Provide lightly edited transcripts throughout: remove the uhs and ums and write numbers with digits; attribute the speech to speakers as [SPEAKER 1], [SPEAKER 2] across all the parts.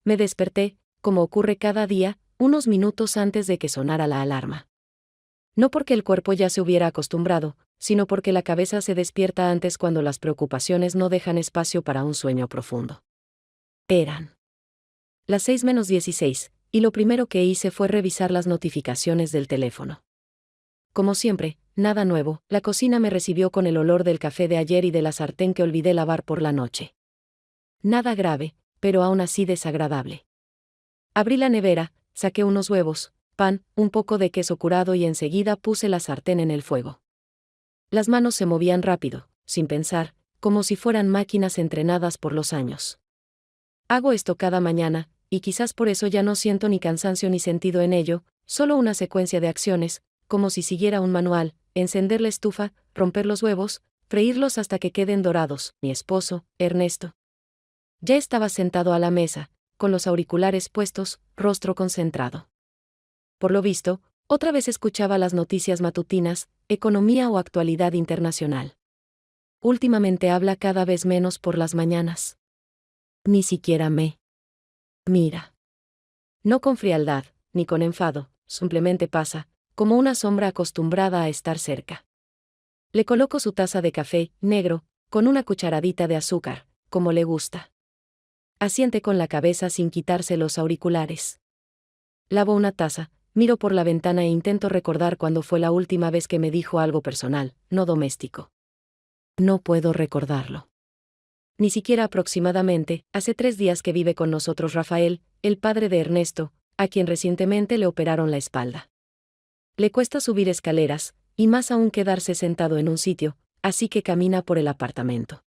[SPEAKER 1] Me desperté, como ocurre cada día, unos minutos antes de que sonara la alarma. No porque el cuerpo ya se hubiera acostumbrado, sino porque la cabeza se despierta antes cuando las preocupaciones no dejan espacio para un sueño profundo. Eran las 6:16, y lo primero que hice fue revisar las notificaciones del teléfono. Como siempre, nada nuevo, la cocina me recibió con el olor del café de ayer y de la sartén que olvidé lavar por la noche. Nada grave, pero aún así desagradable. Abrí la nevera, saqué unos huevos, pan, un poco de queso curado y enseguida puse la sartén en el fuego. Las manos se movían rápido, sin pensar, como si fueran máquinas entrenadas por los años. Hago esto cada mañana, y quizás por eso ya no siento ni cansancio ni sentido en ello, solo una secuencia de acciones, como si siguiera un manual: encender la estufa, romper los huevos, freírlos hasta que queden dorados. Mi esposo, Ernesto, ya estaba sentado a la mesa, con los auriculares puestos, rostro concentrado. Por lo visto, otra vez escuchaba las noticias matutinas, economía o actualidad internacional. Últimamente habla cada vez menos por las mañanas. Ni siquiera me mira. No con frialdad, ni con enfado, simplemente pasa, como una sombra acostumbrada a estar cerca. Le coloco su taza de café, negro, con una cucharadita de azúcar, como le gusta. Asiente con la cabeza sin quitarse los auriculares. Lavo una taza, miro por la ventana e intento recordar cuándo fue la última vez que me dijo algo personal, no doméstico. No puedo recordarlo. Ni siquiera aproximadamente, hace 3 días que vive con nosotros Rafael, el padre de Ernesto, a quien recientemente le operaron la espalda. Le cuesta subir escaleras, y más aún quedarse sentado en un sitio, así que camina por el apartamento.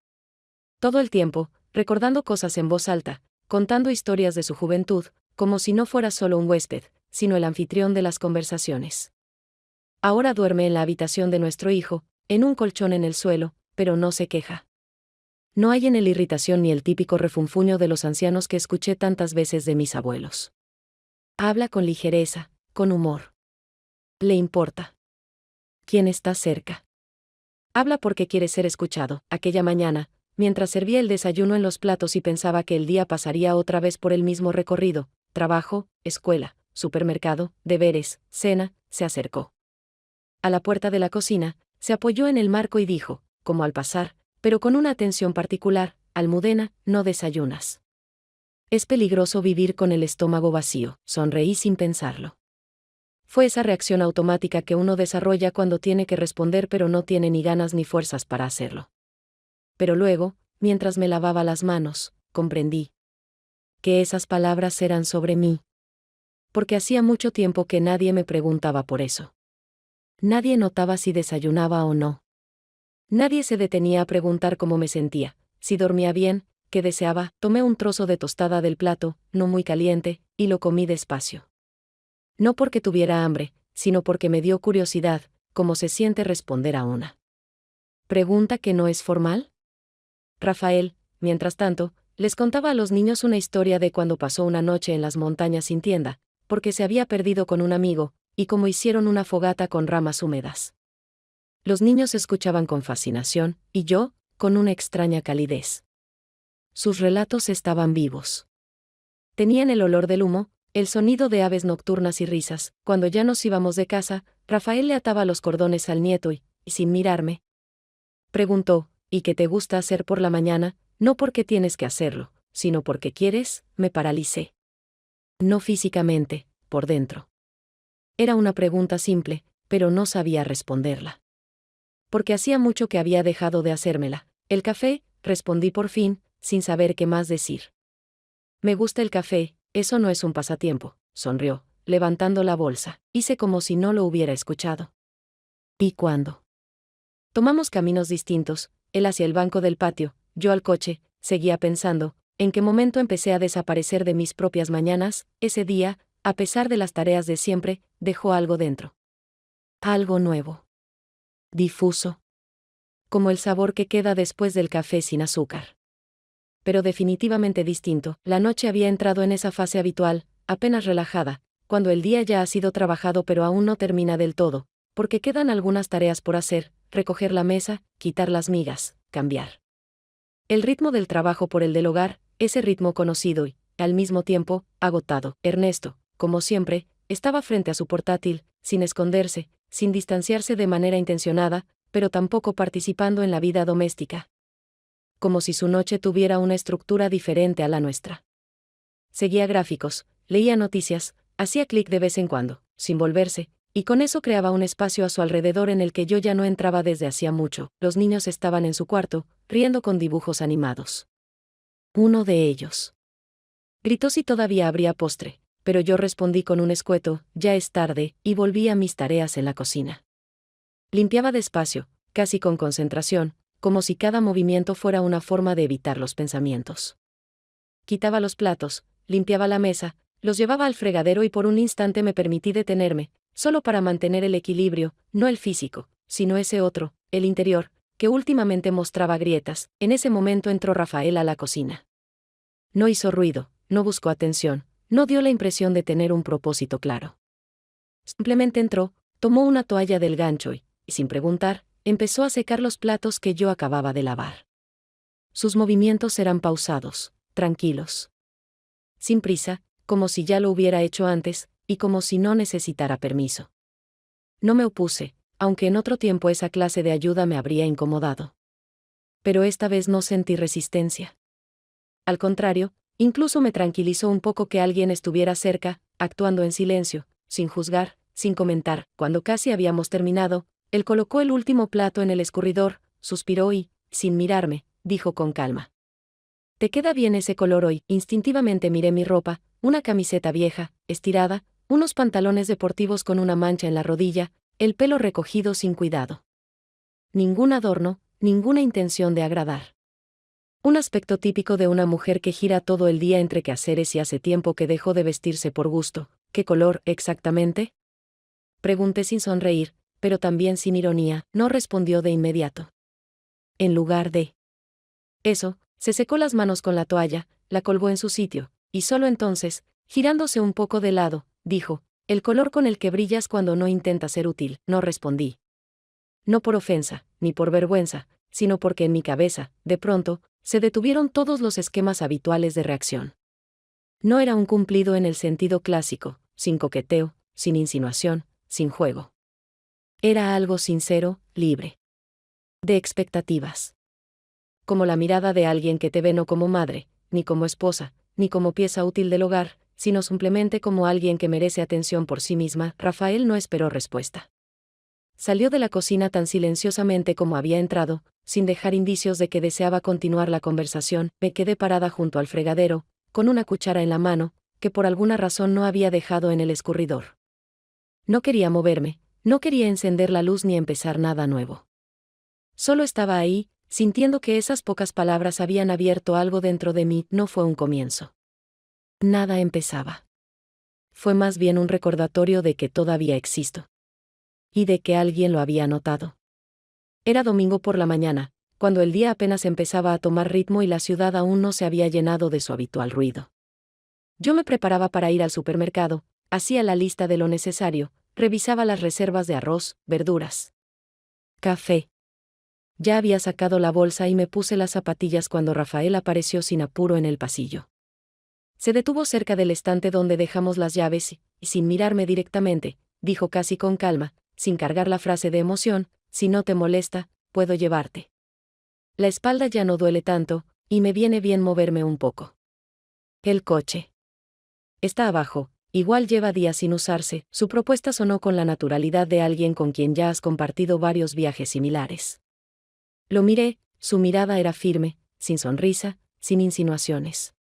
[SPEAKER 1] Todo el tiempo, recordando cosas en voz alta, contando historias de su juventud, como si no fuera solo un huésped, sino el anfitrión de las conversaciones. Ahora duerme en la habitación de nuestro hijo, en un colchón en el suelo, pero no se queja. No hay en él irritación ni el típico refunfuño de los ancianos que escuché tantas veces de mis abuelos. Habla con ligereza, con humor. Le importa quién está cerca. Habla porque quiere ser escuchado. Aquella mañana, mientras servía el desayuno en los platos y pensaba que el día pasaría otra vez por el mismo recorrido: trabajo, escuela, supermercado, deberes, cena, se acercó a la puerta de la cocina, se apoyó en el marco y dijo, como al pasar, pero con una atención particular: Almudena, no desayunas. Es peligroso vivir con el estómago vacío. Sonreí sin pensarlo. Fue esa reacción automática que uno desarrolla cuando tiene que responder pero no tiene ni ganas ni fuerzas para hacerlo. Pero luego, mientras me lavaba las manos, comprendí que esas palabras eran sobre mí. Porque hacía mucho tiempo que nadie me preguntaba por eso. Nadie notaba si desayunaba o no. Nadie se detenía a preguntar cómo me sentía, si dormía bien, qué deseaba. Tomé un trozo de tostada del plato, no muy caliente, y lo comí despacio. No porque tuviera hambre, sino porque me dio curiosidad, cómo se siente responder a una pregunta que no es formal. Rafael, mientras tanto, les contaba a los niños una historia de cuando pasó una noche en las montañas sin tienda, porque se había perdido con un amigo, y cómo hicieron una fogata con ramas húmedas. Los niños escuchaban con fascinación, y yo, con una extraña calidez. Sus relatos estaban vivos. Tenían el olor del humo, el sonido de aves nocturnas y risas. Cuando ya nos íbamos de casa, Rafael le ataba los cordones al nieto y, sin mirarme, preguntó: ¿y qué te gusta hacer por la mañana? No porque tienes que hacerlo, sino porque quieres. Me paralicé. No físicamente, por dentro. Era una pregunta simple, pero no sabía responderla. Porque hacía mucho que había dejado de hacérmela. El café, respondí por fin, sin saber qué más decir. Me gusta el café, eso no es un pasatiempo, sonrió, levantando la bolsa. Hice como si no lo hubiera escuchado. ¿Y cuándo? Tomamos caminos distintos, él hacia el banco del patio, yo al coche. Seguía pensando, ¿en qué momento empecé a desaparecer de mis propias mañanas? Ese día, a pesar de las tareas de siempre, dejó algo dentro. Algo nuevo. Difuso. Como el sabor que queda después del café sin azúcar. Pero definitivamente distinto. La noche había entrado en esa fase habitual, apenas relajada, cuando el día ya ha sido trabajado pero aún no termina del todo, porque quedan algunas tareas por hacer: recoger la mesa, quitar las migas, cambiar el ritmo del trabajo por el del hogar, ese ritmo conocido y, al mismo tiempo, agotado. Ernesto, como siempre, estaba frente a su portátil, sin esconderse, sin distanciarse de manera intencionada, pero tampoco participando en la vida doméstica. Como si su noche tuviera una estructura diferente a la nuestra. Seguía gráficos, leía noticias, hacía clic de vez en cuando, sin volverse, y con eso creaba un espacio a su alrededor en el que yo ya no entraba desde hacía mucho. Los niños estaban en su cuarto, riendo con dibujos animados. Uno de ellos gritó si todavía habría postre, pero yo respondí con un escueto, ya es tarde, y volví a mis tareas en la cocina. Limpiaba despacio, casi con concentración, como si cada movimiento fuera una forma de evitar los pensamientos. Quitaba los platos, limpiaba la mesa, los llevaba al fregadero y por un instante me permití detenerme, solo para mantener el equilibrio, no el físico, sino ese otro, el interior, que últimamente mostraba grietas. En ese momento entró Rafael a la cocina. No hizo ruido, no buscó atención, no dio la impresión de tener un propósito claro. Simplemente entró, tomó una toalla del gancho y, sin preguntar, empezó a secar los platos que yo acababa de lavar. Sus movimientos eran pausados, tranquilos. Sin prisa, como si ya lo hubiera hecho antes, y como si no necesitara permiso. No me opuse, aunque en otro tiempo esa clase de ayuda me habría incomodado. Pero esta vez no sentí resistencia. Al contrario, incluso me tranquilizó un poco que alguien estuviera cerca, actuando en silencio, sin juzgar, sin comentar. Cuando casi habíamos terminado, él colocó el último plato en el escurridor, suspiró y, sin mirarme, dijo con calma: «¿Te queda bien ese color hoy?» Instintivamente miré mi ropa, una camiseta vieja, estirada, unos pantalones deportivos con una mancha en la rodilla, el pelo recogido sin cuidado. Ningún adorno, ninguna intención de agradar. Un aspecto típico de una mujer que gira todo el día entre quehaceres y hace tiempo que dejó de vestirse por gusto. ¿Qué color, exactamente?, pregunté sin sonreír, pero también sin ironía. No respondió de inmediato. En lugar de eso, se secó las manos con la toalla, la colgó en su sitio, y solo entonces, girándose un poco de lado, dijo: «El color con el que brillas cuando no intentas ser útil». No respondí. No por ofensa, ni por vergüenza, sino porque en mi cabeza, de pronto, se detuvieron todos los esquemas habituales de reacción. No era un cumplido en el sentido clásico, sin coqueteo, sin insinuación, sin juego. Era algo sincero, libre de expectativas. Como la mirada de alguien que te ve no como madre, ni como esposa, ni como pieza útil del hogar, sino simplemente como alguien que merece atención por sí misma. Rafael no esperó respuesta. Salió de la cocina tan silenciosamente como había entrado, sin dejar indicios de que deseaba continuar la conversación. Me quedé parada junto al fregadero, con una cuchara en la mano, que por alguna razón no había dejado en el escurridor. No quería moverme, no quería encender la luz ni empezar nada nuevo. Solo estaba ahí, sintiendo que esas pocas palabras habían abierto algo dentro de mí. No fue un comienzo. Nada empezaba. Fue más bien un recordatorio de que todavía existo. Y de que alguien lo había notado. Era domingo por la mañana, cuando el día apenas empezaba a tomar ritmo y la ciudad aún no se había llenado de su habitual ruido. Yo me preparaba para ir al supermercado, hacía la lista de lo necesario, revisaba las reservas de arroz, verduras, café. Ya había sacado la bolsa y me puse las zapatillas cuando Rafael apareció sin apuro en el pasillo. Se detuvo cerca del estante donde dejamos las llaves y, sin mirarme directamente, dijo casi con calma, sin cargar la frase de emoción: «Si no te molesta, puedo llevarte. La espalda ya no duele tanto, y me viene bien moverme un poco». El coche está abajo, igual lleva días sin usarse. Su propuesta sonó con la naturalidad de alguien con quien ya has compartido varios viajes similares. Lo miré, su mirada era firme, sin sonrisa, sin insinuaciones.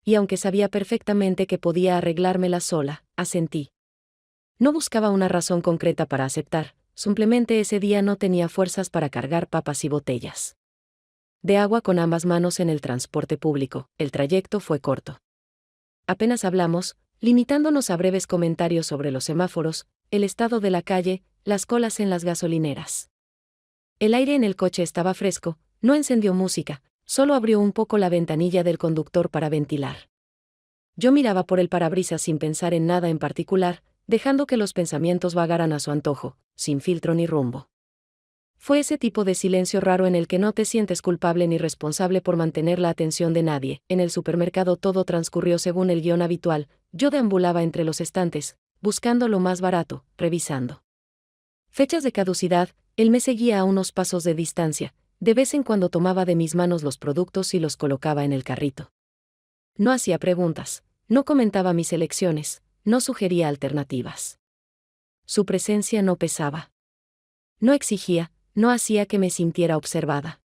[SPEAKER 1] Y aunque sabía perfectamente que podía arreglármela sola, asentí. No buscaba una razón concreta para aceptar, simplemente ese día no tenía fuerzas para cargar papas y botellas de agua con ambas manos en el transporte público. El trayecto fue corto. Apenas hablamos, limitándonos a breves comentarios sobre los semáforos, el estado de la calle, las colas en las gasolineras. El aire en el coche estaba fresco, no encendió música, solo abrió un poco la ventanilla del conductor para ventilar. Yo miraba por el parabrisas sin pensar en nada en particular, dejando que los pensamientos vagaran a su antojo, sin filtro ni rumbo. Fue ese tipo de silencio raro en el que no te sientes culpable ni responsable por mantener la atención de nadie. En el supermercado todo transcurrió según el guión habitual. Yo deambulaba entre los estantes, buscando lo más barato, revisando fechas de caducidad. Él me seguía a unos pasos de distancia. De vez en cuando tomaba de mis manos los productos y los colocaba en el carrito. No hacía preguntas, no comentaba mis elecciones, no sugería alternativas. Su presencia no pesaba. No exigía, no hacía que me sintiera observada.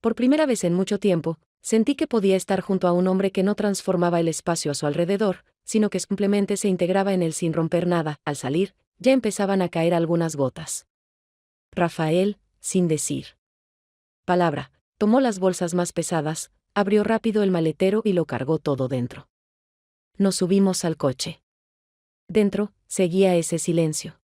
[SPEAKER 1] Por primera vez en mucho tiempo, sentí que podía estar junto a un hombre que no transformaba el espacio a su alrededor, sino que simplemente se integraba en él sin romper nada. Al salir, ya empezaban a caer algunas gotas. Rafael, sin decir palabra, tomó las bolsas más pesadas, abrió rápido el maletero y lo cargó todo dentro. Nos subimos al coche. Dentro, seguía ese silencio.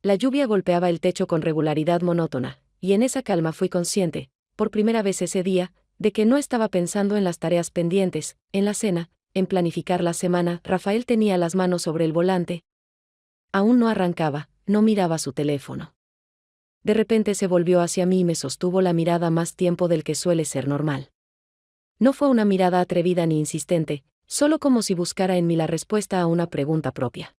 [SPEAKER 1] La lluvia golpeaba el techo con regularidad monótona, y en esa calma fui consciente, por primera vez ese día, de que no estaba pensando en las tareas pendientes, en la cena, en planificar la semana. Rafael tenía las manos sobre el volante. Aún no arrancaba, no miraba su teléfono. De repente se volvió hacia mí y me sostuvo la mirada más tiempo del que suele ser normal. No fue una mirada atrevida ni insistente, solo como si buscara en mí la respuesta a una pregunta propia.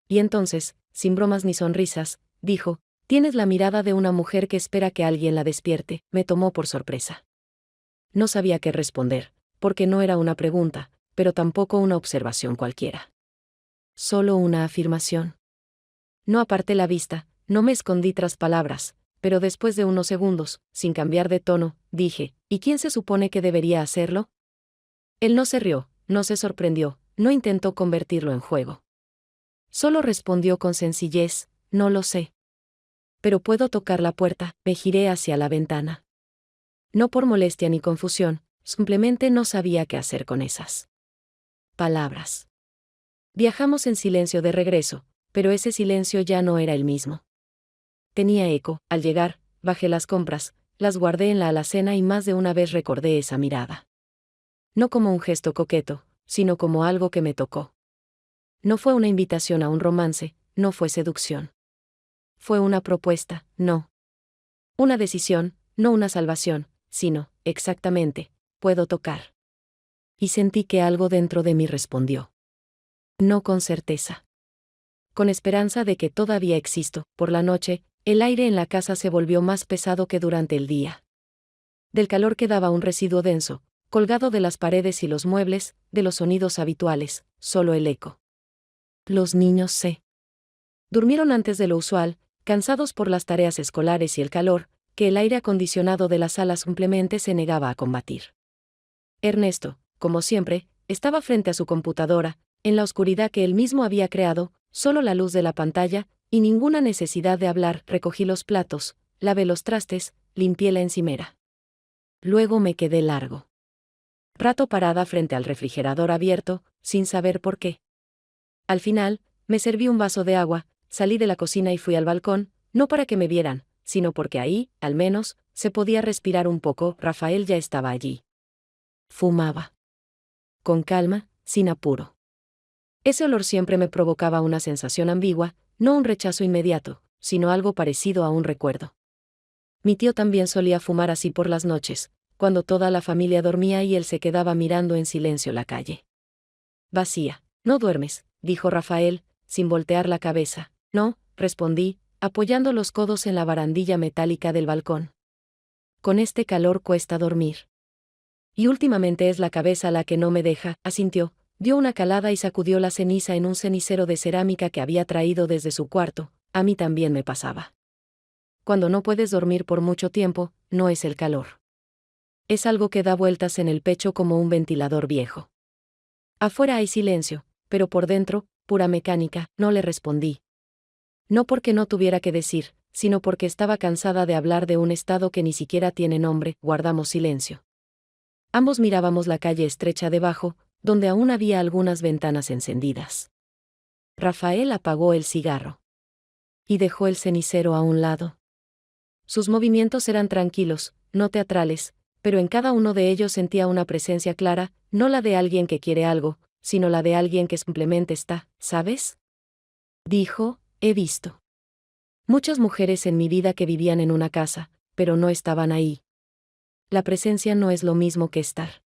[SPEAKER 1] Y entonces, sin bromas ni sonrisas, dijo: «Tienes la mirada de una mujer que espera que alguien la despierte». Me tomó por sorpresa. No sabía qué responder, porque no era una pregunta, pero tampoco una observación cualquiera. Solo una afirmación. No aparté la vista, no me escondí tras palabras, pero después de unos segundos, sin cambiar de tono, dije: «¿Y quién se supone que debería hacerlo?». Él no se rió, no se sorprendió, no intentó convertirlo en juego. Solo respondió con sencillez: «No lo sé. Pero puedo tocar la puerta». Me giré hacia la ventana. No por molestia ni confusión, simplemente no sabía qué hacer con esas palabras. Viajamos en silencio de regreso, pero ese silencio ya no era el mismo. Tenía eco. Al llegar, bajé las compras, las guardé en la alacena y más de una vez recordé esa mirada. No como un gesto coqueto, sino como algo que me tocó. No fue una invitación a un romance, no fue seducción. Fue una propuesta, no. Una decisión, no una salvación, sino, exactamente, puedo tocar. Y sentí que algo dentro de mí respondió. No con certeza. Con esperanza de que todavía existo. Por la noche, el aire en la casa se volvió más pesado que durante el día. Del calor quedaba un residuo denso, colgado de las paredes y los muebles, de los sonidos habituales, solo el eco. Los niños se durmieron antes de lo usual, cansados por las tareas escolares y el calor, que el aire acondicionado de la sala simplemente se negaba a combatir. Ernesto, como siempre, estaba frente a su computadora, en la oscuridad que él mismo había creado, solo la luz de la pantalla, y ninguna necesidad de hablar. Recogí los platos, lavé los trastes, limpié la encimera. Luego me quedé largo rato parada frente al refrigerador abierto, sin saber por qué. Al final, me serví un vaso de agua, salí de la cocina y fui al balcón, no para que me vieran, sino porque ahí, al menos, se podía respirar un poco. Rafael ya estaba allí. Fumaba. Con calma, sin apuro. Ese olor siempre me provocaba una sensación ambigua, no un rechazo inmediato, sino algo parecido a un recuerdo. Mi tío también solía fumar así por las noches, cuando toda la familia dormía y él se quedaba mirando en silencio la calle. Vacía. «No duermes», dijo Rafael, sin voltear la cabeza. «No», respondí, apoyando los codos en la barandilla metálica del balcón. «Con este calor cuesta dormir. Y últimamente es la cabeza la que no me deja», asintió, dio una calada y sacudió la ceniza en un cenicero de cerámica que había traído desde su cuarto. A mí también me pasaba. Cuando no puedes dormir por mucho tiempo, no es el calor. Es algo que da vueltas en el pecho como un ventilador viejo. Afuera hay silencio, pero por dentro, pura mecánica. No le respondí. No porque no tuviera que decir, sino porque estaba cansada de hablar de un estado que ni siquiera tiene nombre. Guardamos silencio. Ambos mirábamos la calle estrecha debajo, donde aún había algunas ventanas encendidas. Rafael apagó el cigarro. Y dejó el cenicero a un lado. Sus movimientos eran tranquilos, no teatrales, pero en cada uno de ellos sentía una presencia clara, no la de alguien que quiere algo, sino la de alguien que simplemente está. «¿Sabes?», dijo, «he visto Muchas mujeres en mi vida que vivían en una casa, pero no estaban ahí. La presencia no es lo mismo que estar.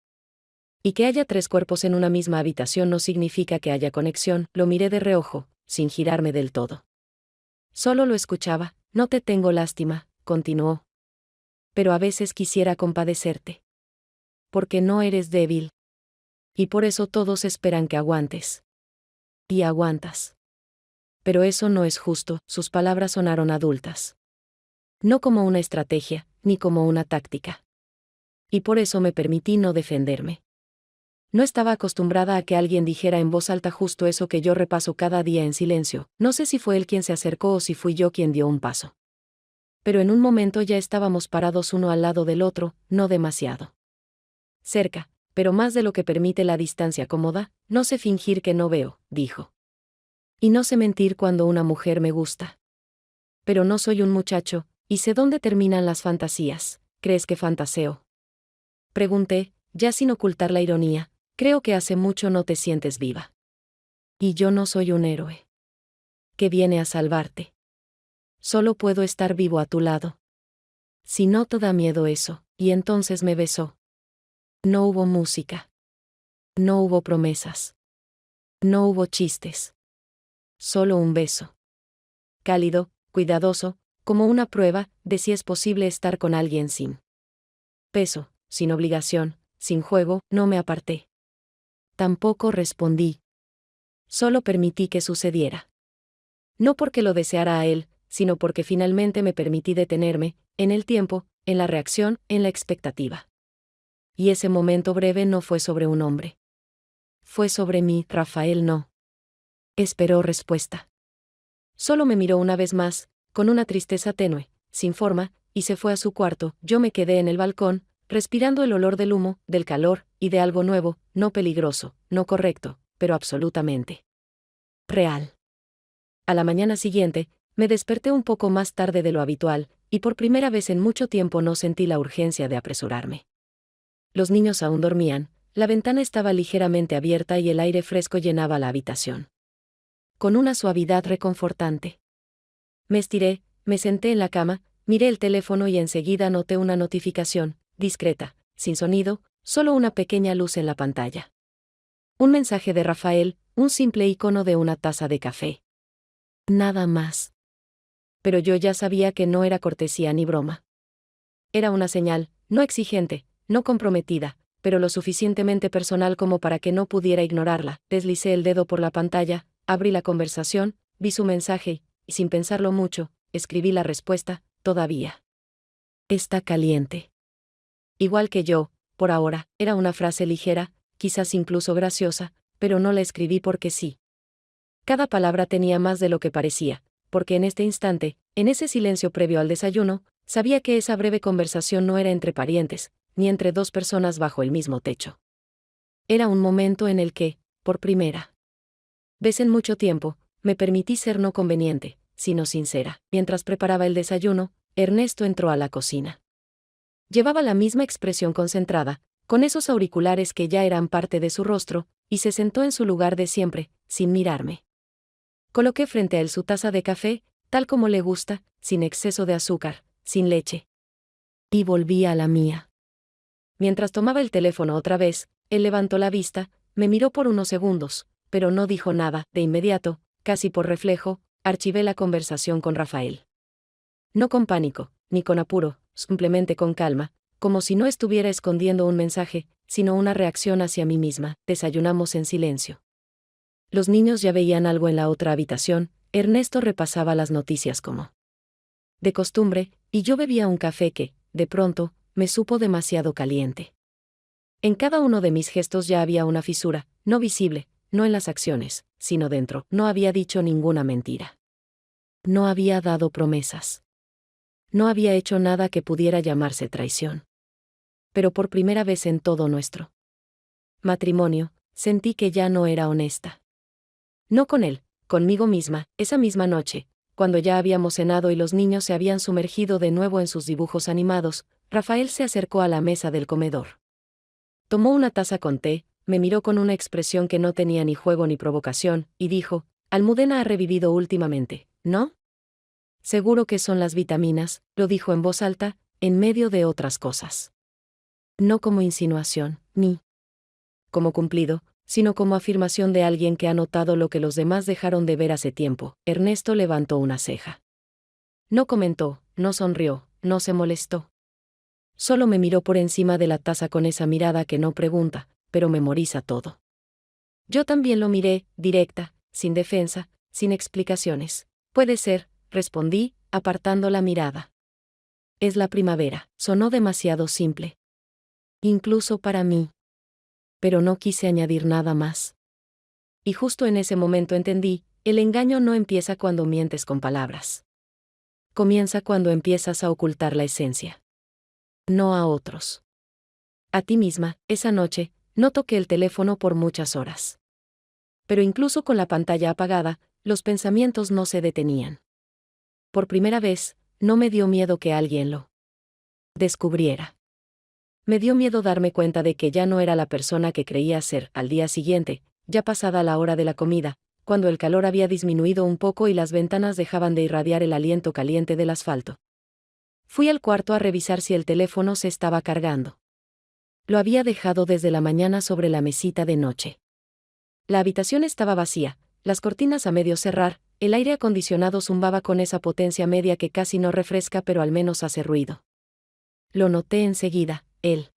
[SPEAKER 1] Y que haya 3 cuerpos en una misma habitación no significa que haya conexión. Lo miré de reojo, sin girarme del todo. Solo lo escuchaba. No te tengo lástima, continuó. Pero a veces quisiera compadecerte. Porque no eres débil. Y por eso todos esperan que aguantes. Y aguantas. Pero eso no es justo. Sus palabras sonaron adultas. No como una estrategia, ni como una táctica. Y por eso me permití no defenderme. No estaba acostumbrada a que alguien dijera en voz alta justo eso que yo repaso cada día en silencio. No sé si fue él quien se acercó o si fui yo quien dio un paso. Pero en un momento ya estábamos parados uno al lado del otro, no demasiado cerca, pero más de lo que permite la distancia cómoda. No sé fingir que no veo, dijo. Y no sé mentir cuando una mujer me gusta. Pero no soy un muchacho, y sé dónde terminan las fantasías. ¿Crees que fantaseo? Pregunté, ya sin ocultar la ironía. Creo que hace mucho no te sientes viva. Y yo no soy un héroe que viene a salvarte. Solo puedo estar vivo a tu lado. Si no te da miedo eso, y entonces me besó. No hubo música. No hubo promesas. No hubo chistes. Solo un beso. Cálido, cuidadoso, como una prueba de si es posible estar con alguien sin peso, sin obligación, sin juego. No me aparté. Tampoco respondí. Solo permití que sucediera. No porque lo deseara a él, sino porque finalmente me permití detenerme, en el tiempo, en la reacción, en la expectativa. Y ese momento breve no fue sobre un hombre. Fue sobre mí. Rafael no esperó respuesta. Solo me miró una vez más, con una tristeza tenue, sin forma, y se fue a su cuarto. Yo me quedé en el balcón, respirando el olor del humo, del calor, y de algo nuevo, no peligroso, no correcto, pero absolutamente real. A la mañana siguiente, me desperté un poco más tarde de lo habitual, y por primera vez en mucho tiempo no sentí la urgencia de apresurarme. Los niños aún dormían, la ventana estaba ligeramente abierta y el aire fresco llenaba la habitación. Con una suavidad reconfortante. Me estiré, me senté en la cama, miré el teléfono y enseguida noté una notificación, discreta, sin sonido, solo una pequeña luz en la pantalla. Un mensaje de Rafael, un simple icono de una taza de café. Nada más. Pero yo ya sabía que no era cortesía ni broma. Era una señal, no exigente, no comprometida, pero lo suficientemente personal como para que no pudiera ignorarla. Deslicé el dedo por la pantalla, abrí la conversación, vi su mensaje, y sin pensarlo mucho, escribí la respuesta: todavía está caliente. Igual que yo, por ahora. Era una frase ligera, quizás incluso graciosa, pero no la escribí porque sí. Cada palabra tenía más de lo que parecía, porque en este instante, en ese silencio previo al desayuno, sabía que esa breve conversación no era entre parientes, ni entre 2 personas bajo el mismo techo. Era un momento en el que, por primera vez en mucho tiempo, me permití ser no conveniente, sino sincera. Mientras preparaba el desayuno, Ernesto entró a la cocina. Llevaba la misma expresión concentrada, con esos auriculares que ya eran parte de su rostro, y se sentó en su lugar de siempre, sin mirarme. Coloqué frente a él su taza de café, tal como le gusta, sin exceso de azúcar, sin leche. Y volví a la mía. Mientras tomaba el teléfono otra vez, él levantó la vista, me miró por unos segundos, pero no dijo nada. De inmediato, casi por reflejo, archivé la conversación con Rafael. No con pánico, ni con apuro, simplemente con calma, como si no estuviera escondiendo un mensaje, sino una reacción hacia mí misma. Desayunamos en silencio. Los niños ya veían algo en la otra habitación. Ernesto repasaba las noticias como de costumbre, y yo bebía un café que, de pronto, me supo demasiado caliente. En cada uno de mis gestos ya había una fisura, no visible, no en las acciones, sino dentro. No había dicho ninguna mentira. No había dado promesas. No había hecho nada que pudiera llamarse traición. Pero por primera vez en todo nuestro matrimonio, sentí que ya no era honesta. No con él, conmigo misma. Esa misma noche, cuando ya habíamos cenado y los niños se habían sumergido de nuevo en sus dibujos animados, Rafael se acercó a la mesa del comedor. Tomó una taza con té, me miró con una expresión que no tenía ni juego ni provocación, y dijo: Almudena ha revivido últimamente, ¿no? Seguro que son las vitaminas, lo dijo en voz alta, en medio de otras cosas. No como insinuación, ni como cumplido, sino como afirmación de alguien que ha notado lo que los demás dejaron de ver hace tiempo. Ernesto levantó una ceja. No comentó, no sonrió, no se molestó. Solo me miró por encima de la taza con esa mirada que no pregunta, pero memoriza todo. Yo también lo miré, directa, sin defensa, sin explicaciones. Puede ser, respondí, apartando la mirada. Es la primavera, sonó demasiado simple. Incluso para mí. Pero no quise añadir nada más. Y justo en ese momento entendí, el engaño no empieza cuando mientes con palabras. Comienza cuando empiezas a ocultar la esencia. No a otros. A ti misma, esa noche, no toqué el teléfono por muchas horas. Pero incluso con la pantalla apagada, los pensamientos no se detenían. Por primera vez, no me dio miedo que alguien lo descubriera. Me dio miedo darme cuenta de que ya no era la persona que creía ser. Al día siguiente, ya pasada la hora de la comida, cuando el calor había disminuido un poco y las ventanas dejaban de irradiar el aliento caliente del asfalto. Fui al cuarto a revisar si el teléfono se estaba cargando. Lo había dejado desde la mañana sobre la mesita de noche. La habitación estaba vacía, las cortinas a medio cerrar, el aire acondicionado zumbaba con esa potencia media que casi no refresca pero al menos hace ruido. Lo noté enseguida, el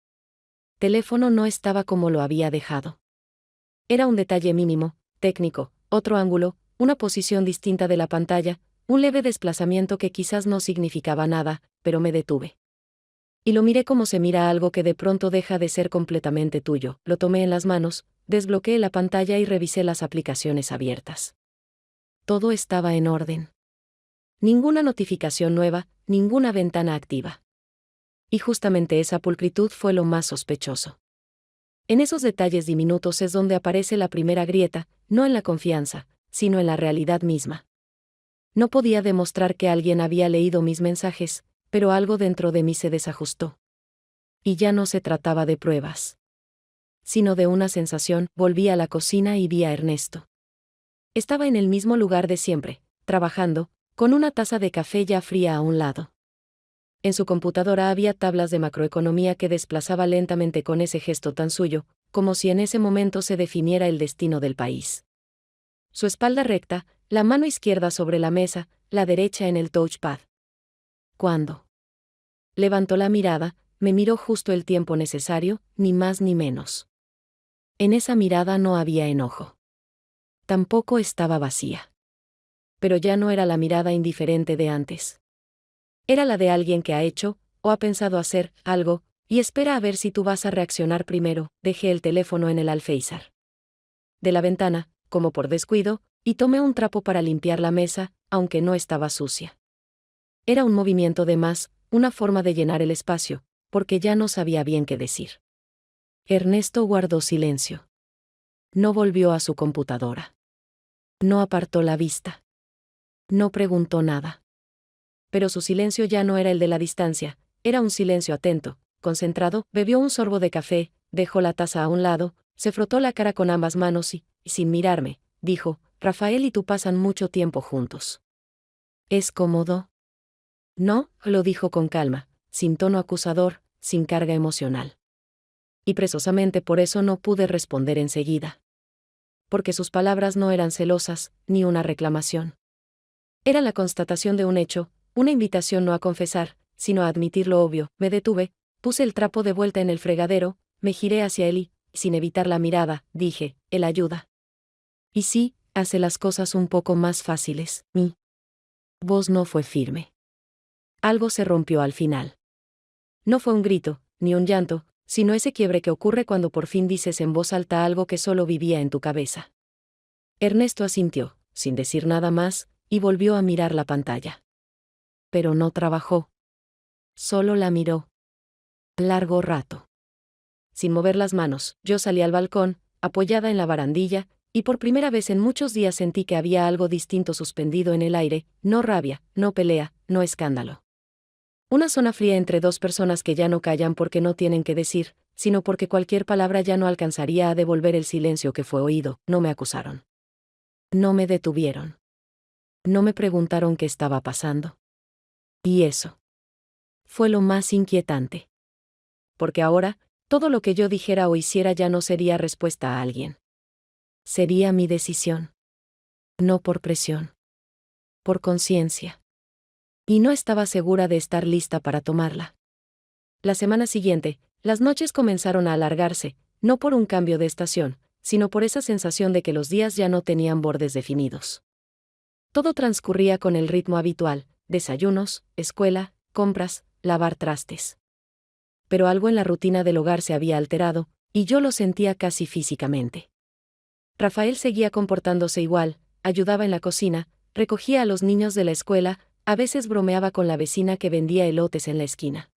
[SPEAKER 1] teléfono no estaba como lo había dejado. Era un detalle mínimo, técnico, otro ángulo, una posición distinta de la pantalla, un leve desplazamiento que quizás no significaba nada, pero me detuve. Y lo miré como se mira algo que de pronto deja de ser completamente tuyo. Lo tomé en las manos, desbloqueé la pantalla y revisé las aplicaciones abiertas. Todo estaba en orden. Ninguna notificación nueva, ninguna ventana activa. Y justamente esa pulcritud fue lo más sospechoso. En esos detalles diminutos es donde aparece la primera grieta, no en la confianza, sino en la realidad misma. No podía demostrar que alguien había leído mis mensajes, pero algo dentro de mí se desajustó. Y ya no se trataba de pruebas, sino de una sensación. Volví a la cocina y vi a Ernesto. Estaba en el mismo lugar de siempre, trabajando, con una taza de café ya fría a un lado. En su computadora había tablas de macroeconomía que desplazaba lentamente con ese gesto tan suyo, como si en ese momento se definiera el destino del país. Su espalda recta, la mano izquierda sobre la mesa, la derecha en el touchpad. Cuando levantó la mirada, me miró justo el tiempo necesario, ni más ni menos. En esa mirada no había enojo. Tampoco estaba vacía. Pero ya no era la mirada indiferente de antes. Era la de alguien que ha hecho, o ha pensado hacer, algo, y espera a ver si tú vas a reaccionar primero. Dejé el teléfono en el alféizar de la ventana, como por descuido, y tomé un trapo para limpiar la mesa, aunque no estaba sucia. Era un movimiento de más, una forma de llenar el espacio, porque ya no sabía bien qué decir. Ernesto guardó silencio. No volvió a su computadora. No apartó la vista. No preguntó nada. Pero su silencio ya no era el de la distancia, era un silencio atento, concentrado. Bebió un sorbo de café, dejó la taza a un lado, se frotó la cara con ambas manos y, sin mirarme, dijo: Rafael y tú pasan mucho tiempo juntos. ¿Es cómodo? No, lo dijo con calma, sin tono acusador, sin carga emocional. Y precisamente por eso no pude responder enseguida. Porque sus palabras no eran celosas, ni una reclamación. Era la constatación de un hecho, una invitación no a confesar, sino a admitir lo obvio. Me detuve, puse el trapo de vuelta en el fregadero, me giré hacia él y, sin evitar la mirada, dije: él ayuda. Y sí, hace las cosas un poco más fáciles. Mi voz no fue firme. Algo se rompió al final. No fue un grito, ni un llanto, sino ese quiebre que ocurre cuando por fin dices en voz alta algo que solo vivía en tu cabeza. Ernesto asintió, sin decir nada más, y volvió a mirar la pantalla. Pero no trabajó. Solo la miró. Largo rato. Sin mover las manos, yo salí al balcón, apoyada en la barandilla, y por primera vez en muchos días sentí que había algo distinto suspendido en el aire, no rabia, no pelea, no escándalo. Una zona fría entre dos personas que ya no callan porque no tienen que decir, sino porque cualquier palabra ya no alcanzaría a devolver el silencio que fue oído. No me acusaron. No me detuvieron. No me preguntaron qué estaba pasando. Y eso fue lo más inquietante. Porque ahora, todo lo que yo dijera o hiciera ya no sería respuesta a alguien. Sería mi decisión. No por presión. Por conciencia. Y no estaba segura de estar lista para tomarla. La semana siguiente, las noches comenzaron a alargarse, no por un cambio de estación, sino por esa sensación de que los días ya no tenían bordes definidos. Todo transcurría con el ritmo habitual: desayunos, escuela, compras, lavar trastes. Pero algo en la rutina del hogar se había alterado, y yo lo sentía casi físicamente. Rafael seguía comportándose igual, ayudaba en la cocina, recogía a los niños de la escuela, a veces bromeaba con la vecina que vendía elotes en la esquina.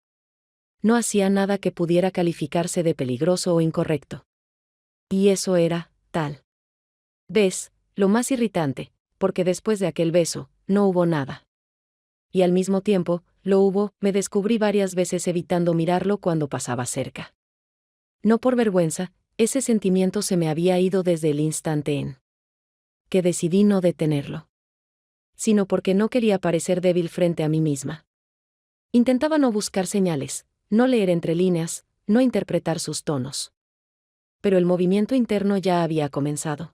[SPEAKER 1] No hacía nada que pudiera calificarse de peligroso o incorrecto. Y eso era, tal vez, lo más irritante, porque después de aquel beso, no hubo nada. Y al mismo tiempo, lo hubo. Me descubrí varias veces evitando mirarlo cuando pasaba cerca. No por vergüenza, ese sentimiento se me había ido desde el instante en que decidí no detenerlo. Sino porque no quería parecer débil frente a mí misma. Intentaba no buscar señales, no leer entre líneas, no interpretar sus tonos. Pero el movimiento interno ya había comenzado.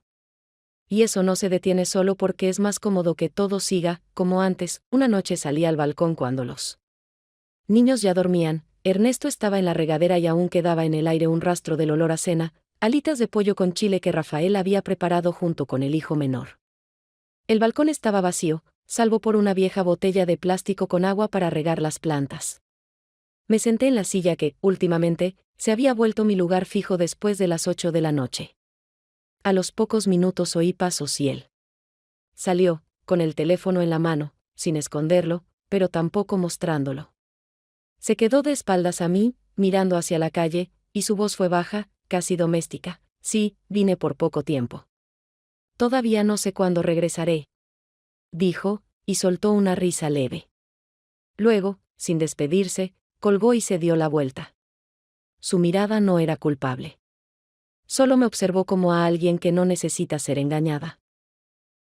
[SPEAKER 1] Y eso no se detiene solo porque es más cómodo que todo siga, como antes. Una noche salí al balcón cuando los niños ya dormían. Ernesto estaba en la regadera y aún quedaba en el aire un rastro del olor a cena, alitas de pollo con chile que Rafael había preparado junto con el hijo menor. El balcón estaba vacío, salvo por una vieja botella de plástico con agua para regar las plantas. Me senté en la silla que, últimamente, se había vuelto mi lugar fijo después de las 8 de la noche. A los pocos minutos oí pasos y él salió, con el teléfono en la mano, sin esconderlo, pero tampoco mostrándolo. Se quedó de espaldas a mí, mirando hacia la calle, y su voz fue baja, casi doméstica. Sí, vine por poco tiempo. Todavía no sé cuándo regresaré, dijo, y soltó una risa leve. Luego, sin despedirse, colgó y se dio la vuelta. Su mirada no era culpable. Solo me observó como a alguien que no necesita ser engañada.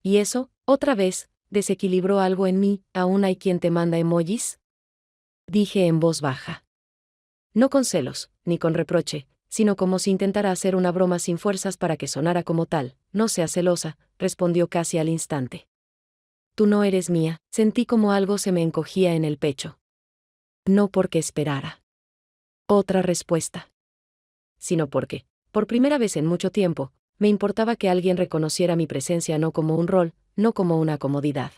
[SPEAKER 1] Y eso, otra vez, desequilibró algo en mí. ¿Aún hay quien te manda emojis?, dije en voz baja. No con celos, ni con reproche, sino como si intentara hacer una broma sin fuerzas para que sonara como tal. No seas celosa, respondió casi al instante. Tú no eres mía. Sentí como algo se me encogía en el pecho. No porque esperara otra respuesta, sino porque, por primera vez en mucho tiempo, me importaba que alguien reconociera mi presencia no como un rol, no como una comodidad,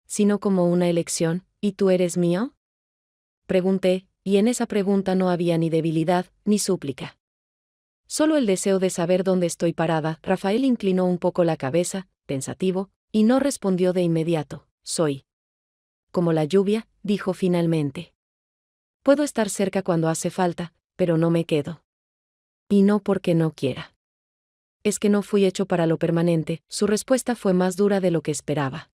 [SPEAKER 1] sino como una elección. ¿Y tú eres mío?, pregunté, y en esa pregunta no había ni debilidad, ni súplica. Solo el deseo de saber dónde estoy parada. Rafael inclinó un poco la cabeza, pensativo, y no respondió de inmediato. Soy como la lluvia, dijo finalmente. Puedo estar cerca cuando hace falta, pero no me quedo. Y no porque no quiera. Es que no fui hecho para lo permanente. Su respuesta fue más dura de lo que esperaba.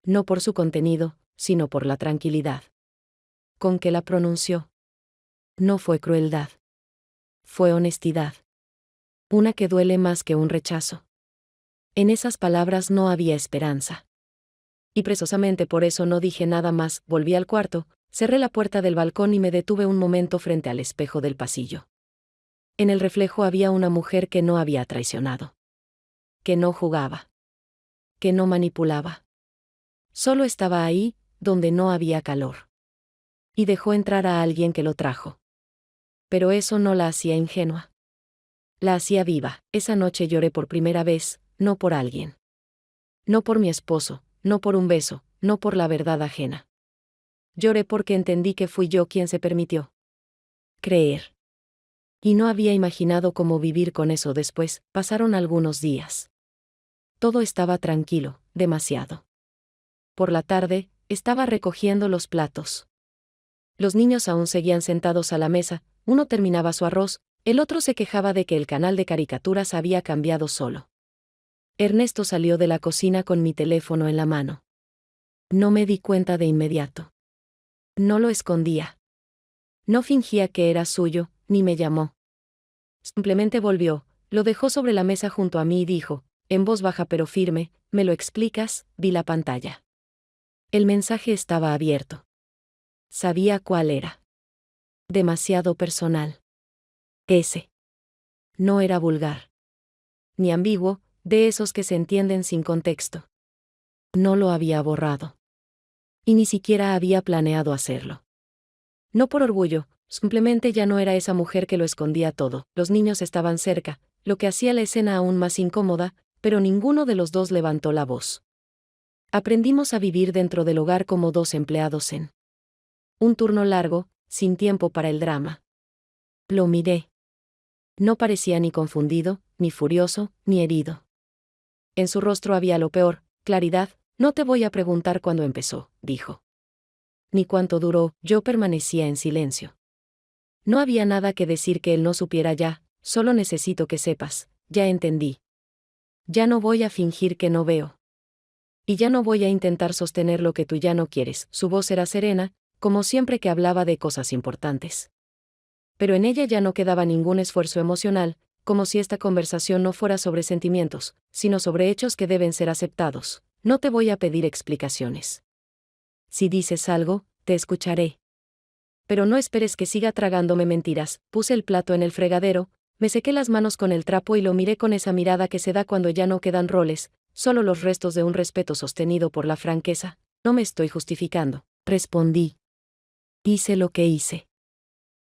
[SPEAKER 1] No por su contenido, sino por la tranquilidad con que la pronunció. No fue crueldad. Fue honestidad. Una que duele más que un rechazo. En esas palabras no había esperanza. Y precisamente por eso no dije nada más. Volví al cuarto, cerré la puerta del balcón y me detuve un momento frente al espejo del pasillo. En el reflejo había una mujer que no había traicionado. Que no jugaba. Que no manipulaba. Solo estaba ahí, donde no había calor. Y dejó entrar a alguien que lo trajo. Pero eso no la hacía ingenua. La hacía viva. Esa noche lloré por primera vez, no por alguien. No por mi esposo, no por un beso, no por la verdad ajena. Lloré porque entendí que fui yo quien se permitió creer. Y no había imaginado cómo vivir con eso después. Pasaron algunos días. Todo estaba tranquilo, demasiado. Por la tarde, estaba recogiendo los platos. Los niños aún seguían sentados a la mesa, uno terminaba su arroz, el otro se quejaba de que el canal de caricaturas había cambiado solo. Ernesto salió de la cocina con mi teléfono en la mano. No me di cuenta de inmediato. No lo escondía. No fingía que era suyo, ni me llamó. Simplemente volvió, lo dejó sobre la mesa junto a mí y dijo: en voz baja pero firme, ¿me lo explicas? Vi la pantalla. El mensaje estaba abierto. Sabía cuál era. Demasiado personal. Ese. No era vulgar. Ni ambiguo, de esos que se entienden sin contexto. No lo había borrado. Y ni siquiera había planeado hacerlo. No por orgullo, simplemente ya no era esa mujer que lo escondía todo. Los niños estaban cerca, lo que hacía la escena aún más incómoda, pero ninguno de los dos levantó la voz. Aprendimos a vivir dentro del hogar como dos empleados en un turno largo, sin tiempo para el drama. Lo miré. No parecía ni confundido, ni furioso, ni herido. En su rostro había lo peor, claridad. No te voy a preguntar cuándo empezó, dijo. Ni cuánto duró. Yo permanecía en silencio. No había nada que decir que él no supiera ya, solo necesito que sepas, ya entendí. Ya no voy a fingir que no veo. Y ya no voy a intentar sostener lo que tú ya no quieres. Su voz era serena, como siempre que hablaba de cosas importantes. Pero en ella ya no quedaba ningún esfuerzo emocional, como si esta conversación no fuera sobre sentimientos, sino sobre hechos que deben ser aceptados. No te voy a pedir explicaciones. Si dices algo, te escucharé. Pero no esperes que siga tragándome mentiras. Puse el plato en el fregadero, me sequé las manos con el trapo y lo miré con esa mirada que se da cuando ya no quedan roles, solo los restos de un respeto sostenido por la franqueza. No me estoy justificando, respondí. Hice lo que hice.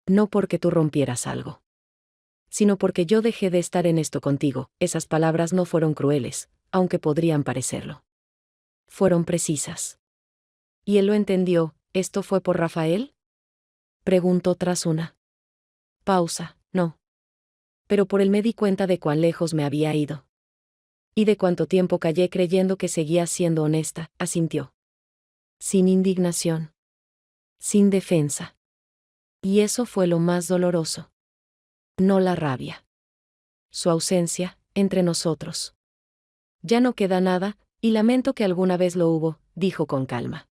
[SPEAKER 1] No porque tú rompieras algo, sino porque yo dejé de estar en esto contigo. Esas palabras no fueron crueles, aunque podrían parecerlo. Fueron precisas. ¿Y él lo entendió? ¿Esto fue por Rafael? Preguntó tras una pausa. No. Pero por él me di cuenta de cuán lejos me había ido. Y de cuánto tiempo callé creyendo que seguía siendo honesta, asintió. Sin indignación. Sin defensa. Y eso fue lo más doloroso. No la rabia. Su ausencia, entre nosotros. Ya no queda nada, y lamento que alguna vez lo hubo, dijo con calma.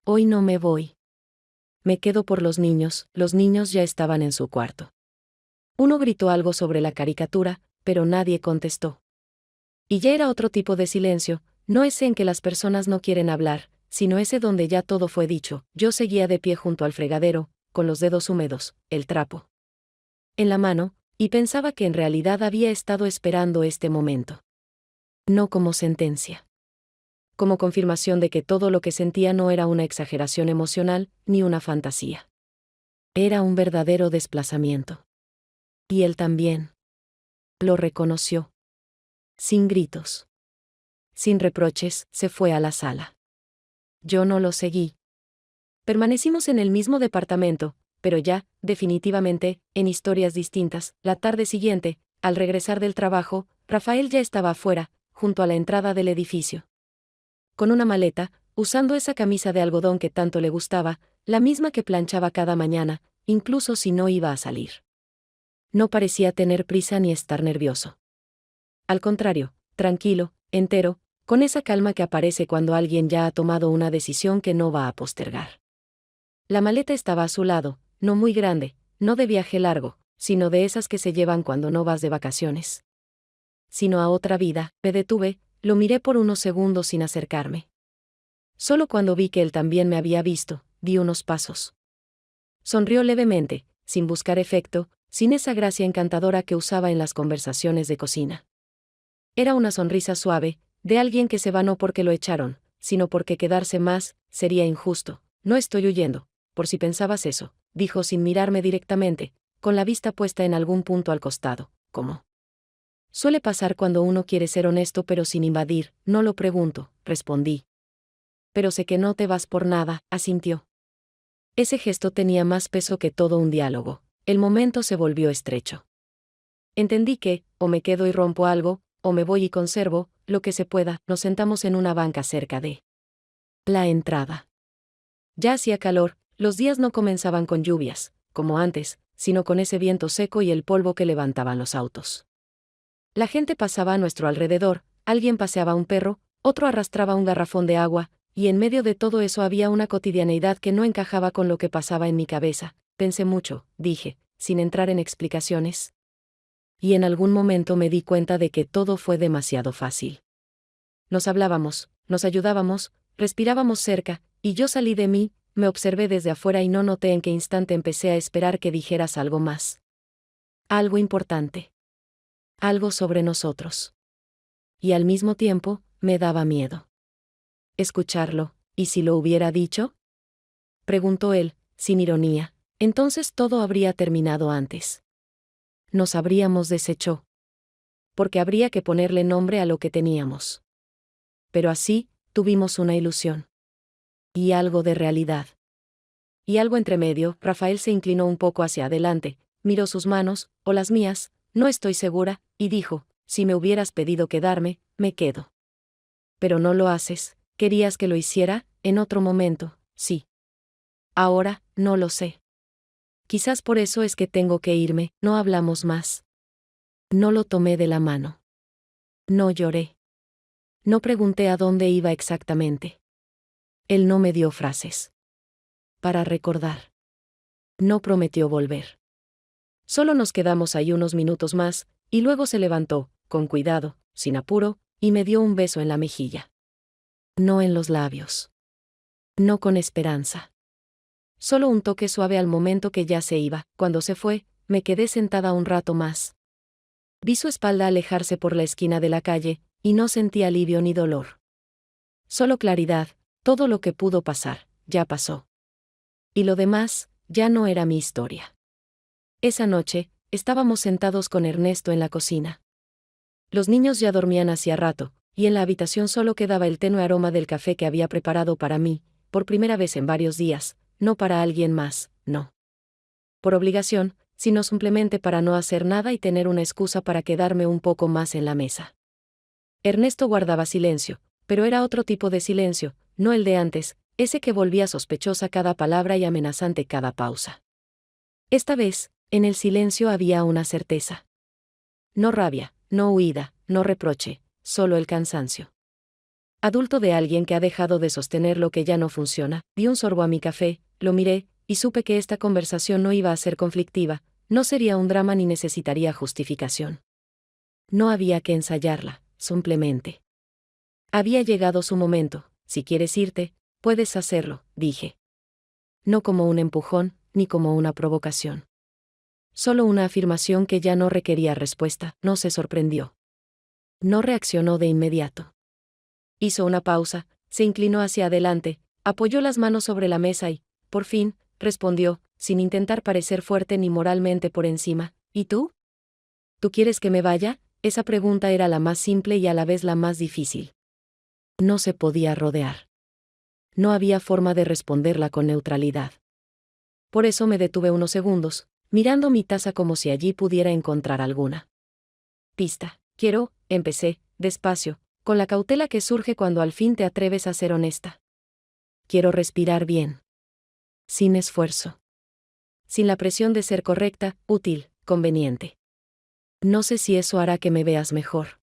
[SPEAKER 1] Hoy no me voy. Me quedo por los niños ya estaban en su cuarto. Uno gritó algo sobre la caricatura, pero nadie contestó. Y ya era otro tipo de silencio, no ese en que las personas no quieren hablar, sino ese donde ya todo fue dicho. Yo seguía de pie junto al fregadero, con los dedos húmedos, el trapo en la mano, y pensaba que en realidad había estado esperando este momento. No como sentencia. Como confirmación de que todo lo que sentía no era una exageración emocional, ni una fantasía. Era un verdadero desplazamiento. Y él también. Lo reconoció. Sin gritos. Sin reproches, se fue a la sala. Yo no lo seguí. Permanecimos en el mismo departamento, pero ya, definitivamente, en historias distintas. La tarde siguiente, al regresar del trabajo, Rafael ya estaba afuera, junto a la entrada del edificio. Con una maleta, usando esa camisa de algodón que tanto le gustaba, la misma que planchaba cada mañana, incluso si no iba a salir. No parecía tener prisa ni estar nervioso. Al contrario, tranquilo, entero, con esa calma que aparece cuando alguien ya ha tomado una decisión que no va a postergar. La maleta estaba a su lado, no muy grande, no de viaje largo, sino de esas que se llevan cuando no vas de vacaciones. Sino a otra vida. Me detuve, lo miré por unos segundos sin acercarme. Solo cuando vi que él también me había visto, di unos pasos. Sonrió levemente, sin buscar efecto, sin esa gracia encantadora que usaba en las conversaciones de cocina. Era una sonrisa suave, de alguien que se va no porque lo echaron, sino porque quedarse más, sería injusto. No estoy huyendo, por si pensabas eso, dijo sin mirarme directamente, con la vista puesta en algún punto al costado, como suele pasar cuando uno quiere ser honesto pero sin invadir. No lo pregunto, respondí. Pero sé que no te vas por nada, asintió. Ese gesto tenía más peso que todo un diálogo. El momento se volvió estrecho. Entendí que, o me quedo y rompo algo, o me voy y conservo, lo que se pueda. Nos sentamos en una banca cerca de la entrada. Ya hacía calor, los días no comenzaban con lluvias, como antes, sino con ese viento seco y el polvo que levantaban los autos. La gente pasaba a nuestro alrededor, alguien paseaba un perro, otro arrastraba un garrafón de agua, y en medio de todo eso había una cotidianeidad que no encajaba con lo que pasaba en mi cabeza. Pensé mucho, dije, sin entrar en explicaciones. y en algún momento me di cuenta de que todo fue demasiado fácil. Nos hablábamos, nos ayudábamos, respirábamos cerca, y yo salí de mí, me observé desde afuera y no noté en qué instante empecé a esperar que dijeras algo más. Algo importante. Algo sobre nosotros. Y al mismo tiempo, me daba miedo. Escucharlo, ¿y si lo hubiera dicho? Preguntó él, sin ironía. Entonces todo habría terminado antes. Nos habríamos deshecho. Porque habría que ponerle nombre a lo que teníamos. Pero así, tuvimos una ilusión. Y algo de realidad. Y algo entre medio. Rafael se inclinó un poco hacia adelante, miró sus manos, o las mías, no estoy segura, y dijo, si me hubieras pedido quedarme, me quedo. Pero no lo haces, querías que lo hiciera, en otro momento, sí. Ahora, no lo sé. Quizás por eso es que tengo que irme, no hablamos más. No lo tomé de la mano. No lloré. No pregunté a dónde iba exactamente. Él no me dio frases. Para recordar. No prometió volver. Solo nos quedamos ahí unos minutos más, y luego se levantó, con cuidado, sin apuro, y me dio un beso en la mejilla. No en los labios. No con esperanza. Solo un toque suave al momento que ya se iba. Cuando se fue, me quedé sentada un rato más. Vi su espalda alejarse por la esquina de la calle, y no sentí alivio ni dolor. Solo claridad, todo lo que pudo pasar, ya pasó. Y lo demás, ya no era mi historia. Esa noche, estábamos sentados con Ernesto en la cocina. Los niños ya dormían hacía rato, y en la habitación solo quedaba el tenue aroma del café que había preparado para mí, por primera vez en varios días, no para alguien más, no. Por obligación, sino simplemente para no hacer nada y tener una excusa para quedarme un poco más en la mesa. Ernesto guardaba silencio, pero era otro tipo de silencio, no el de antes, ese que volvía sospechosa cada palabra y amenazante cada pausa. Esta vez, en el silencio había una certeza. No rabia, no huida, no reproche, solo el cansancio. Adulto de alguien que ha dejado de sostener lo que ya no funciona, di un sorbo a mi café, lo miré, y supe que esta conversación no iba a ser conflictiva, no sería un drama ni necesitaría justificación. No había que ensayarla, simplemente. Había llegado su momento, si quieres irte, puedes hacerlo, dije. No como un empujón, ni como una provocación. Solo una afirmación que ya no requería respuesta, no se sorprendió. No reaccionó de inmediato. Hizo una pausa, se inclinó hacia adelante, apoyó las manos sobre la mesa y, por fin, respondió, sin intentar parecer fuerte ni moralmente por encima, ¿y tú? ¿Tú quieres que me vaya? Esa pregunta era la más simple y a la vez la más difícil. No se podía rodear. No había forma de responderla con neutralidad. Por eso me detuve unos segundos, mirando mi taza como si allí pudiera encontrar alguna pista. Empecé, despacio, con la cautela que surge cuando al fin te atreves a ser honesta. Quiero respirar bien. Sin esfuerzo. Sin la presión de ser correcta, útil, conveniente. No sé si eso hará que me veas mejor.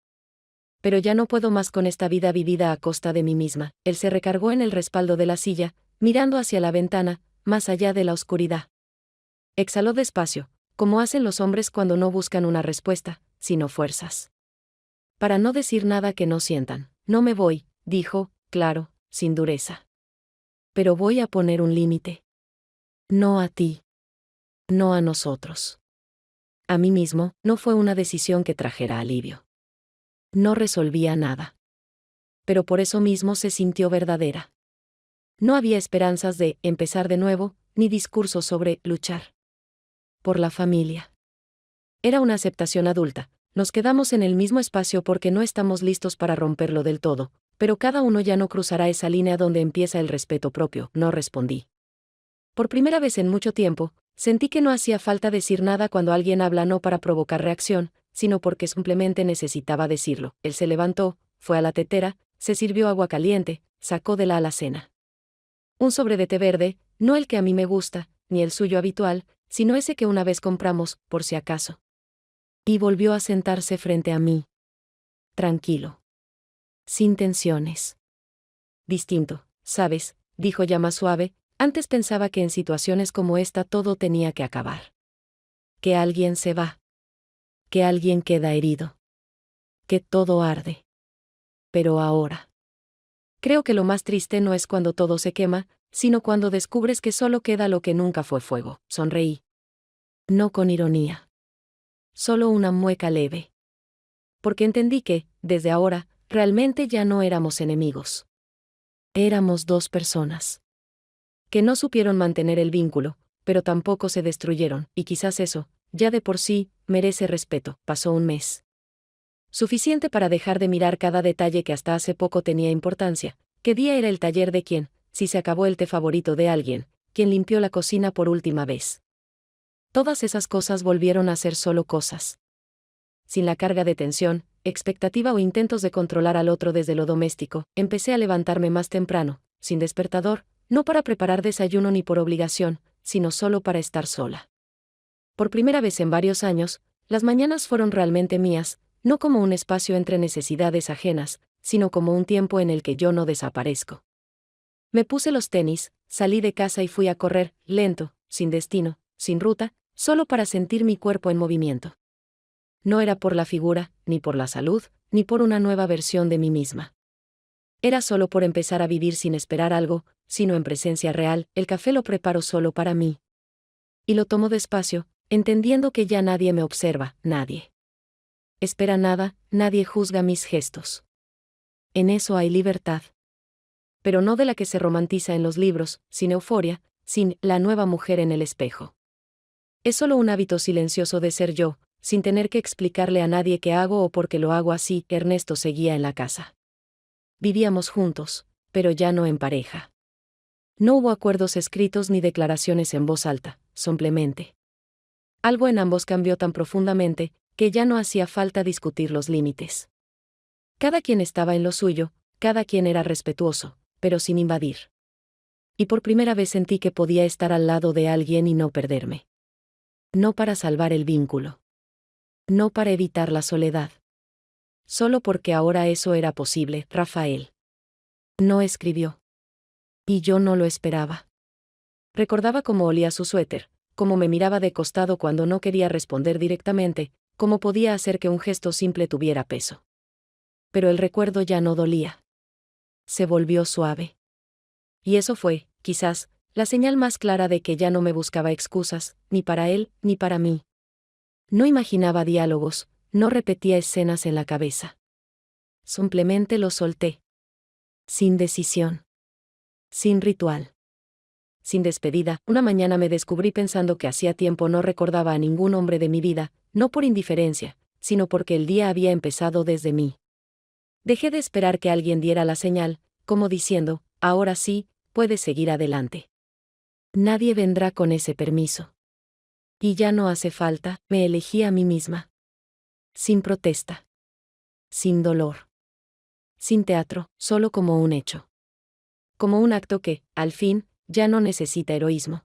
[SPEAKER 1] Pero ya no puedo más con esta vida vivida a costa de mí misma. Él se recargó en el respaldo de la silla, mirando hacia la ventana, más allá de la oscuridad. Exhaló despacio, como hacen los hombres cuando no buscan una respuesta, sino fuerzas. Para no decir nada que no sientan. No me voy, dijo, claro, sin dureza. Pero voy a poner un límite. No a ti. No a nosotros. A mí mismo, no fue una decisión que trajera alivio. No resolvía nada. Pero por eso mismo se sintió verdadera. No había esperanzas de empezar de nuevo, ni discursos sobre luchar. Por la familia. Era una aceptación adulta. Nos quedamos en el mismo espacio porque no estamos listos para romperlo del todo, pero cada uno ya no cruzará esa línea donde empieza el respeto propio, no respondí. Por primera vez en mucho tiempo, sentí que no hacía falta decir nada cuando alguien habla no para provocar reacción, sino porque simplemente necesitaba decirlo. Él se levantó, fue a la tetera, se sirvió agua caliente, sacó de la alacena un sobre de té verde, no el que a mí me gusta, ni el suyo habitual, sino ese que una vez compramos, por si acaso. Y volvió a sentarse frente a mí. Tranquilo. Sin tensiones. Distinto, ¿sabes?, dijo ya más suave, antes pensaba que en situaciones como esta todo tenía que acabar. Que alguien se va. que alguien queda herido, que todo arde. Pero ahora. Creo que lo más triste no es cuando todo se quema, sino cuando descubres que solo queda lo que nunca fue fuego. Sonreí. No con ironía. Solo una mueca leve. Porque entendí que, desde ahora, realmente ya no éramos enemigos. Éramos dos personas. Que no supieron mantener el vínculo, pero tampoco se destruyeron, y quizás eso, ya de por sí, merece respeto. Pasó un mes. Suficiente para dejar de mirar cada detalle que hasta hace poco tenía importancia. ¿Qué día era el taller de quién? Si se acabó el té favorito de alguien, quien limpió la cocina por última vez. Todas esas cosas volvieron a ser solo cosas. Sin la carga de tensión, expectativa o intentos de controlar al otro desde lo doméstico, empecé a levantarme más temprano, sin despertador, no para preparar desayuno ni por obligación, sino solo para estar sola. Por primera vez en varios años, las mañanas fueron realmente mías, no como un espacio entre necesidades ajenas, sino como un tiempo en el que yo no desaparezco. Me puse los tenis, salí de casa y fui a correr, lento, sin destino, sin ruta, solo para sentir mi cuerpo en movimiento. No era por la figura, ni por la salud, ni por una nueva versión de mí misma. Era solo por empezar a vivir sin esperar algo, sino en presencia real. El café lo preparo solo para mí. Y lo tomo despacio, entendiendo que ya nadie me observa, nadie espera nada, nadie juzga mis gestos. En eso hay libertad. Pero no de la que se romantiza en los libros, sin euforia, sin la nueva mujer en el espejo. Es solo un hábito silencioso de ser yo, sin tener que explicarle a nadie qué hago o por qué lo hago así. Ernesto seguía en la casa. Vivíamos juntos, pero ya no en pareja. No hubo acuerdos escritos ni declaraciones en voz alta, simplemente. Algo en ambos cambió tan profundamente, que ya no hacía falta discutir los límites. Cada quien estaba en lo suyo, cada quien era respetuoso, pero sin invadir. Y por primera vez sentí que podía estar al lado de alguien y no perderme. No para salvar el vínculo. No para evitar la soledad. Solo porque ahora eso era posible. Rafael no escribió. Y yo no lo esperaba. Recordaba cómo olía su suéter, cómo me miraba de costado cuando no quería responder directamente, cómo podía hacer que un gesto simple tuviera peso. Pero el recuerdo ya no dolía. Se volvió suave. Y eso fue, quizás, la señal más clara de que ya no me buscaba excusas, ni para él, ni para mí. No imaginaba diálogos, no repetía escenas en la cabeza. Simplemente lo solté. Sin decisión. Sin ritual. Sin despedida, una mañana me descubrí pensando que hacía tiempo no recordaba a ningún hombre de mi vida, no por indiferencia, sino porque el día había empezado desde mí. Dejé de esperar que alguien diera la señal, como diciendo, ahora sí, puedes seguir adelante. Nadie vendrá con ese permiso. Y ya no hace falta, me elegí a mí misma. Sin protesta. Sin dolor. Sin teatro, solo como un hecho. Como un acto que, al fin, ya no necesita heroísmo.